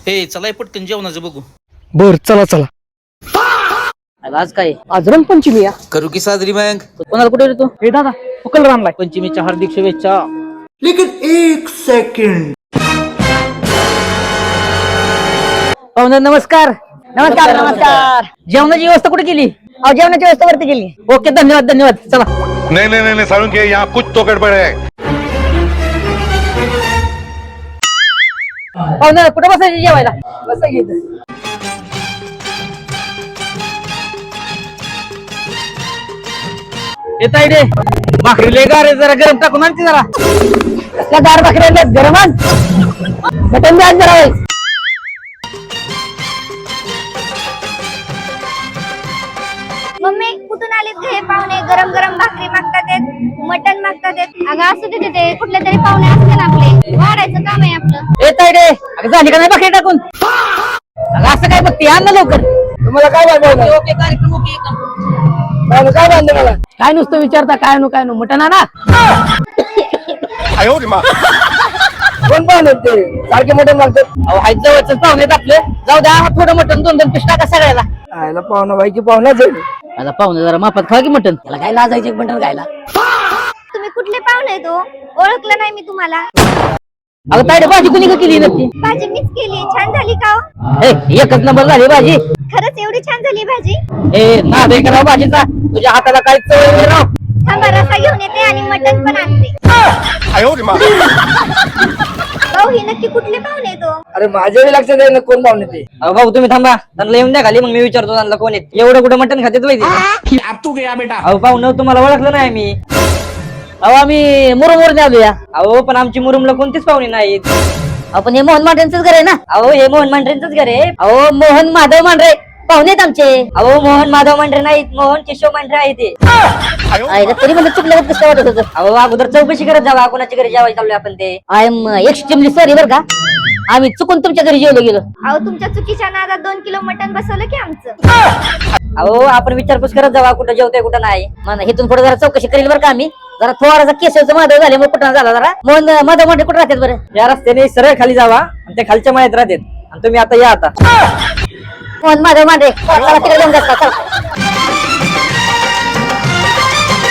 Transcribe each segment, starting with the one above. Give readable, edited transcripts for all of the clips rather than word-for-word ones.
हे चला पटकन जेवणाचं बघू. बर चला चला. आज काय आज रंगपंचमी या. करू की साजरी मग. कोणाला कुठे तू? हे दादा उकल रामलाय. पंचमीच्या हार्दिक शुभेच्छा. पाहुणे नमस्कार. नमस्कार नमस्कार. जेवणाची व्यवस्था कुठे केली? अहो जेवणाची व्यवस्था वरती केली. ओके धन्यवाद धन्यवाद. चला नहीं नहीं नहीं सारुण के यहाँ कुछ तो गड़बड़ है. पाहुणे कुठे बसायचे जेवायला? बसा की इथं. येता इथे भाकरी लय गार आहे, जरा गरम टाकून आणते जरा. कसल्या गार भाकरी आणल्यात गरमान. मटण द्या जरा वेळ. मम्मी कुठून आलेत हे पाहुणे? गरम गरम भाकरी मागतात, मटण मागतात. अगं असू दे ते कुठले तरी पाहुणे असतील आपले, वाढायचं काम आहे आपलं. येता इथे अगं झाली का नाही भाकरी टाकून? अगं असं काय बघते, आण ना लवकर. तुम्हाला काय बांधलं? ओके कार्यक्रम ओके एकदम. काय बांधलं मला? काय नुसतं विचारता काय नो मटण आणा. कोण पाहुणे ते सारखे मटण मागतात? अहो हाय जवळच पाहुणे आहेत आपले. जाऊ द्या थोडं मटण 2-2 पीस टाका सगळ्याला. आयला पाहुणा बाई की पाहुणाच आहे. आता पाहुणे जरा मापात खा की मटण. त्याला काय लाजायचे मटण खायला? तुम्ही कुठले पाहुणे आहेत हो? ओळखलं नाही मी तुम्हाला. अगं ताईडे भाजी कुणी का केली नक्की? भाजी मीच केली. छान झाली का हो? हे एकच नंबर झाली भाजी. खरंच एवढी छान झाली भाजी? ए ना दे करावं भाजीचा. तुझ्या हाताला काय चव आहे राव. थांबा रसा घेऊन येते आणि मटण पण आणते. भाऊ ही नक्की कुठले पाहुणे आहेत हो? अरे माझ्याही लक्षात आहे ना कोण पाहुणे ते. अहो भाऊ तुम्ही थांबा, त्यांना येऊन द्या खाली, मग मी विचारतो त्यांना कोण आहेत. एवढं कुठं मटण खातेत माहिती? अहो पाहुणं तुम्हाला ओळखलं नाही मी. अहो आम्ही मुरुमवरून आलोया. अहो पण आमची मुरुमला कोणतीच पाहुणे नाहीत. आपण हे मोहन मांढरेंचंच घर आहे ना? अहो हे मोहन मांढरेंचंच घर आहे. अहो मोहन माधव मांढरे पाहुणे आहेत आमचे. अहो मोहन माधव मांढरे नाहीत, मोहन केशव मांढरे आहे ते. आयला तरी मला चुकलं कसं काय वाटत होतं. अहो अगोदर चौकशी करत जावा कोणाच्या घरी जेवायला चाललोय आपण ते. आय एम एक्स्ट्रीमली सॉरी बरं का. आम्ही चुकून तुमच्या घरी जेवलो गेलो. अहो तुमच्या चुकीच्या नादात 2 किलो मटण बसवलं की आमचं. अहो आपण विचारपूस करत जावा कुठं जेवतोय कुठं नाही. मला इथून पुढे जरा चौकशी करेल बरं का आम्ही. जरा थोडासा केशवचं माधव झाले मग कुठं झाला जरा. मोहन माधव मांढरे कुठे राहतात बरं? या रस्त्याने सरळ खाली जावा आणि त्या खालच्या माळ्यात राहतात आणि तुम्ही आता या आता. मोहन माधव मांढरे चला तिकडे जाऊन जाता चला.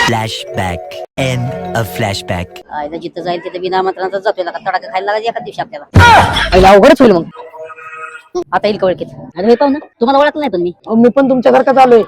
Flashback. End of flashback. आयला जिथं जाईल तिथे बिना आमंत्रणाचा जातोय का तडाखा खायला लागायची एका दिवशी आपल्याला. आयला अवघडच होईल मग. आता येईल का ओळखीत? अरे हे पाहू ना तुम्हाला ओळखलं नाही पण मी पण तुमच्या घरकाच आलोय.